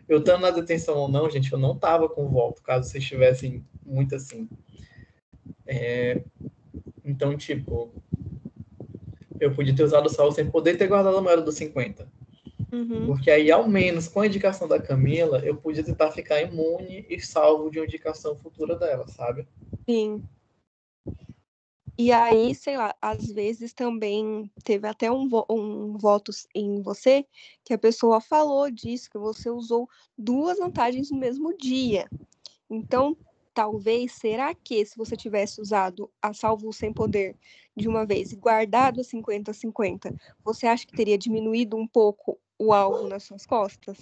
eu estando na detenção ou não, gente, eu não estava com voto, caso vocês estivessem muito assim. Então, tipo, eu podia ter usado o salvo sem poder ter guardado a moeda dos 50. Uhum. Porque aí, ao menos, com a indicação da Camila, eu podia tentar ficar imune e salvo de uma indicação futura dela, sabe? Sim. E aí, sei lá, às vezes também teve até um voto em você que a pessoa falou disso, que você usou duas vantagens no mesmo dia. Então, talvez, será que se você tivesse usado a salvo sem poder de uma vez e guardado a 50-50, você acha que teria diminuído um pouco o alvo nas suas costas?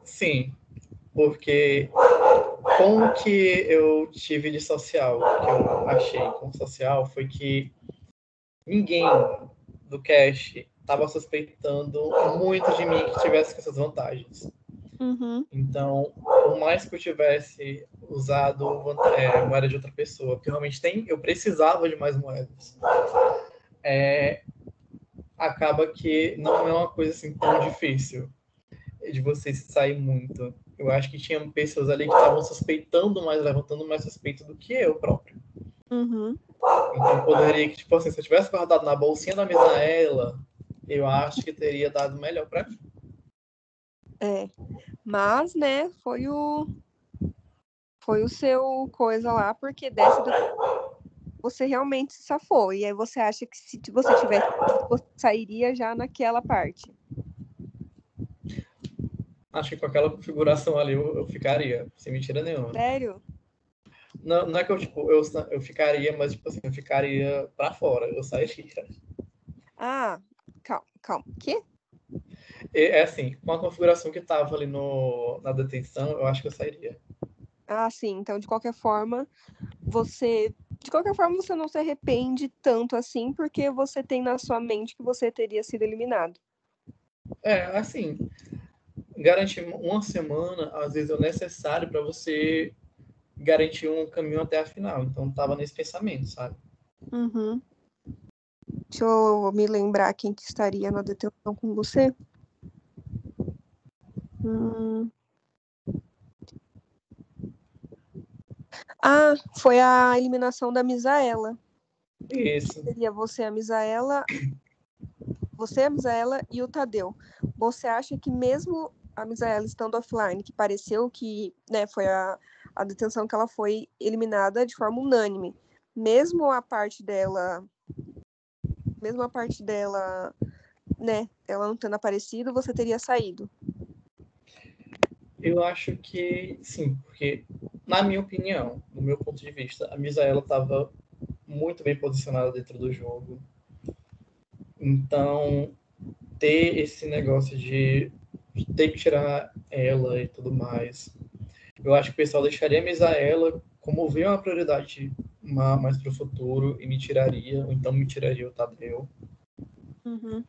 Sim, porque com o que eu tive de social, que eu achei com social, foi que ninguém do cast estava suspeitando muito de mim que tivesse com essas vantagens. Uhum. Então, por mais que eu tivesse usado moeda de outra pessoa, porque realmente eu precisava de mais moedas, acaba que não é uma coisa assim tão difícil de você se sair muito. Eu acho que tinha pessoas ali que estavam suspeitando mais, levantando mais suspeito do que eu próprio. Uhum. Então, poderia que, tipo assim, se eu tivesse guardado na bolsinha da Misaela, eu acho que teria dado melhor para mim. É. Mas, né, foi o seu coisa lá, porque dessa você realmente se safou. E aí você acha que se você tivesse, você sairia já naquela parte. Acho que com aquela configuração ali eu ficaria, sem mentira nenhuma. Sério? Não, não é que eu ficaria, mas tipo assim, eu ficaria pra fora, eu sairia. Ah, calma, calma. Quê? É assim, com a configuração que tava ali na detenção, eu acho que eu sairia. Ah, sim. Então, de qualquer forma, você não se arrepende tanto assim, porque você tem na sua mente que você teria sido eliminado. Assim, garantir uma semana, às vezes é necessário para você garantir um caminho até a final. Então, tava nesse pensamento, sabe? Uhum. Deixa eu me lembrar quem que estaria na detenção com você. Hum. Ah, foi a eliminação da Misaela. Isso. Seria você, a Misaela e o Tadeu. Você acha que mesmo a Misaela estando offline, que pareceu que, né, foi a detenção que ela foi eliminada de forma unânime, mesmo a parte dela, né, ela não tendo aparecido, você teria saído? Eu acho que sim, porque, na minha opinião, no meu ponto de vista, a Misaela estava muito bem posicionada dentro do jogo. Então, ter esse negócio de ter que tirar ela e tudo mais, eu acho que o pessoal deixaria a Misaela como ver uma prioridade mais para o futuro e me tiraria, ou então me tiraria o Tadeu. Uhum.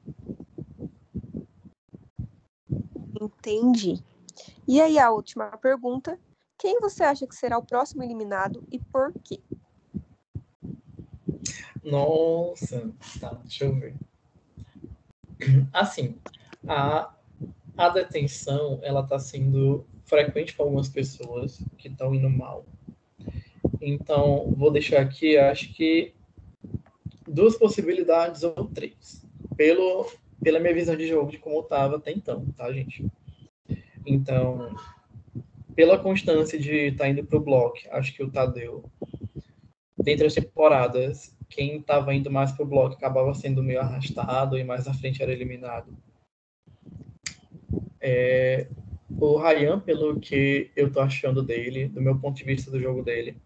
Entendi. E aí, a última pergunta. Quem você acha que será o próximo eliminado e por quê? Nossa, tá, deixa eu ver. Assim, a, a detenção, ela tá sendo frequente para algumas pessoas que estão indo mal. Então, vou deixar aqui, acho que duas possibilidades ou três. Pela minha visão de jogo, de como estava até então, tá, gente? Então, pela constância de estar indo pro bloco, acho que o Tadeu, dentre as temporadas, quem estava indo mais pro bloco acabava sendo meio arrastado e mais à frente era eliminado. O Ryan, pelo que eu tô achando dele, do meu ponto de vista do jogo dele,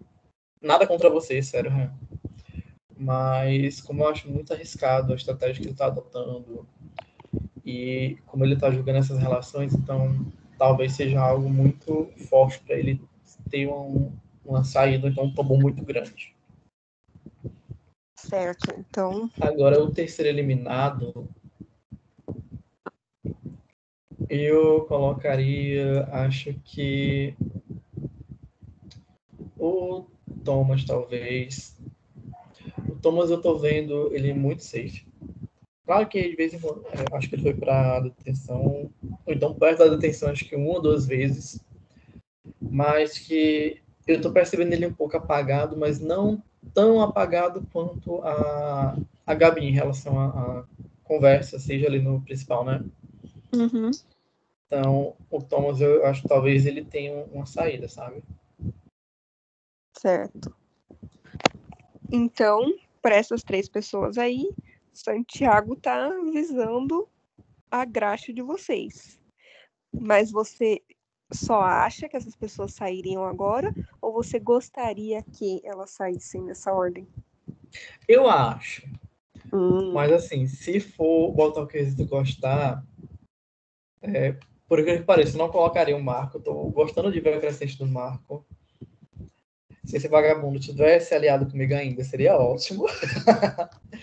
nada contra você, sério, Ryan. Mas como eu acho muito arriscado a estratégia que ele tá adotando e como ele tá jogando essas relações, então talvez seja algo muito forte para ele ter uma saída, então um tombo muito grande. Certo, então. Agora, o terceiro eliminado, eu colocaria, acho que o Thomas, talvez. O Thomas eu tô vendo ele muito safe. Claro que de vez em quando, acho que ele foi para detenção, ou então perto da detenção, acho que uma ou duas vezes, mas que eu tô percebendo ele um pouco apagado, mas não tão apagado quanto a Gabi em relação à conversa, seja ali no principal, né? Uhum. Então, o Thomas, eu acho que talvez ele tenha uma saída, sabe? Certo. Então, para essas 3 pessoas aí, Santiago tá visando a graxa de vocês. Mas você só acha que essas pessoas sairiam agora ou você gostaria que elas saíssem nessa ordem? Eu acho. Hum. Mas assim, se for botar o quesito gostar, por incrível que pareça, eu não colocaria o Marco. Eu tô gostando de ver a crescente do Marco. Se esse vagabundo tivesse aliado comigo ainda, seria ótimo.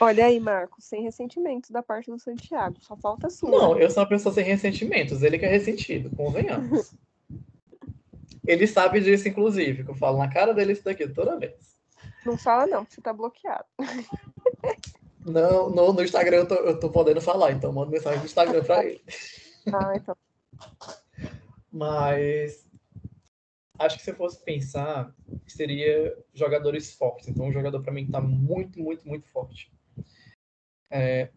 Olha aí, Marcos, sem ressentimentos da parte do Santiago, só falta a sua. Não, eu sou uma pessoa sem ressentimentos. Ele que é ressentido, convenhamos. Ele sabe disso, inclusive, que eu falo na cara dele isso daqui toda vez. Não fala não, que você tá bloqueado. Não, no Instagram eu tô podendo falar, então mando mensagem no Instagram pra ele. Ah, então. Mas acho que se eu fosse pensar, seria jogadores fortes. Então, um jogador para mim tá muito, muito, muito forte.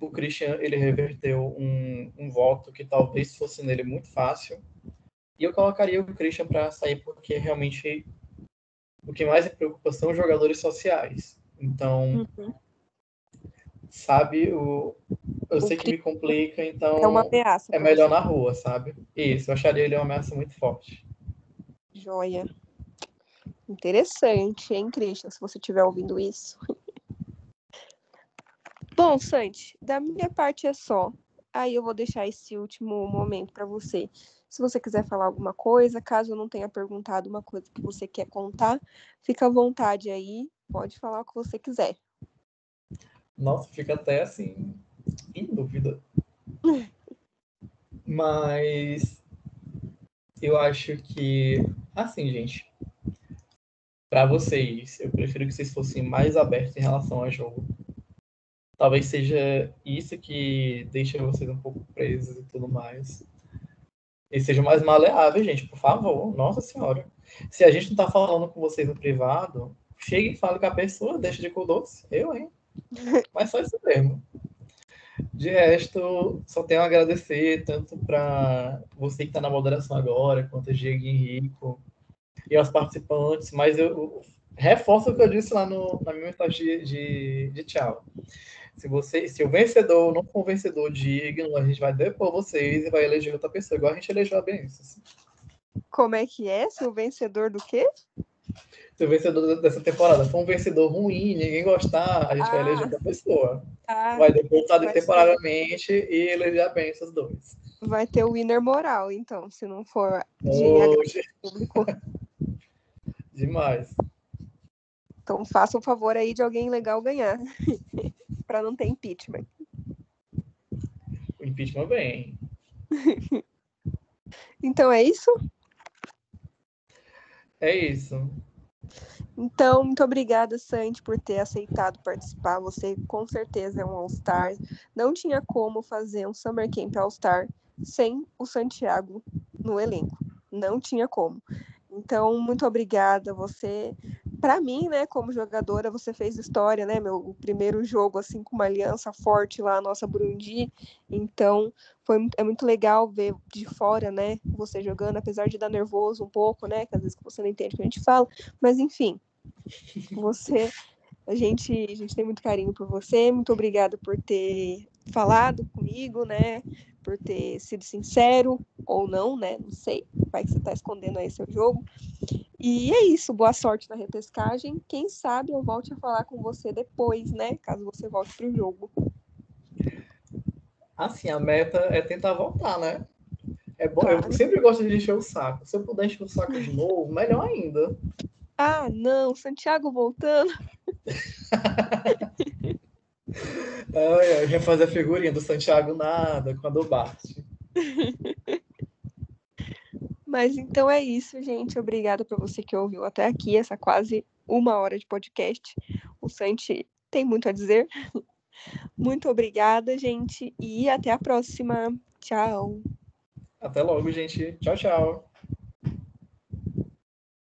O Christian, ele reverteu um voto que talvez fosse nele muito fácil. E eu colocaria o Christian para sair porque realmente o que mais me preocupa são os jogadores sociais. Então, sabe, eu sei que me complica, É uma então ameaça é pra melhor você. na rua, sabe? Isso, eu acharia ele uma ameaça muito forte. Joia. Interessante, hein, Christian, se você estiver ouvindo isso. Bom, Santi, da minha parte é só. Aí eu vou deixar esse último momento para você. Se você quiser falar alguma coisa, caso eu não tenha perguntado uma coisa que você quer contar, fica à vontade aí, pode falar o que você quiser. Nossa, fica até assim, em dúvida. Mas eu acho que, assim, gente, para vocês, eu prefiro que vocês fossem mais abertos em relação ao jogo. Talvez seja isso que deixa vocês um pouco presos e tudo mais. E sejam mais maleáveis, gente, por favor. Nossa Senhora. Se a gente não tá falando com vocês no privado, chegue e fale com a pessoa, deixa de doce. Eu, hein? Mas só isso mesmo. De resto, só tenho a agradecer tanto para você que está na moderação agora, quanto a Diego Henrico e aos participantes, mas eu reforço o que eu disse lá na minha mensagem de tchau. Se o vencedor não for um vencedor digno, a gente vai depor vocês e vai eleger outra pessoa, igual a gente elegeu a Benção. Assim. Como é que é? Se o vencedor do quê? Se o vencedor dessa temporada for um vencedor ruim, ninguém gostar, a gente vai eleger outra pessoa. Vai deputar temporariamente e eleger a Benção os dois. Vai ter o winner moral, então, se não for de público. Demais. Então faça o favor aí de alguém legal ganhar, para não ter impeachment. O impeachment vem. Então é isso? É isso. Então, muito obrigada, Santi, por ter aceitado participar. Você com certeza é um All-Star. Não tinha como fazer um Summer Camp All-Star sem o Santiago no elenco. Não tinha como. Então, muito obrigada. Você, para mim, né, como jogadora, você fez história, né? Meu primeiro jogo assim com uma aliança forte lá, a nossa Burundi. Então, é muito legal ver de fora, né, você jogando, apesar de dar nervoso um pouco, né, que às vezes você não entende o que a gente fala, mas enfim, a gente tem muito carinho por você, muito obrigada por ter falado comigo, né, por ter sido sincero, ou não, né, não sei, vai que você tá escondendo aí seu jogo, e é isso, boa sorte na repescagem, quem sabe eu volte a falar com você depois, né, caso você volte pro jogo. Assim, a meta é tentar voltar, né? É bom, Claro. eu sempre gosto de encher o saco. Se eu puder encher o saco de novo, melhor ainda. Ah, não, Santiago voltando. Eu ia fazer a figurinha do Santiago nada, com a do Bart. Mas então é isso, gente. Obrigada por você que ouviu até aqui, essa quase 1 hora de podcast. O Santi tem muito a dizer. Muito obrigada, gente, e até a próxima. Tchau. Até logo, gente. Tchau, tchau.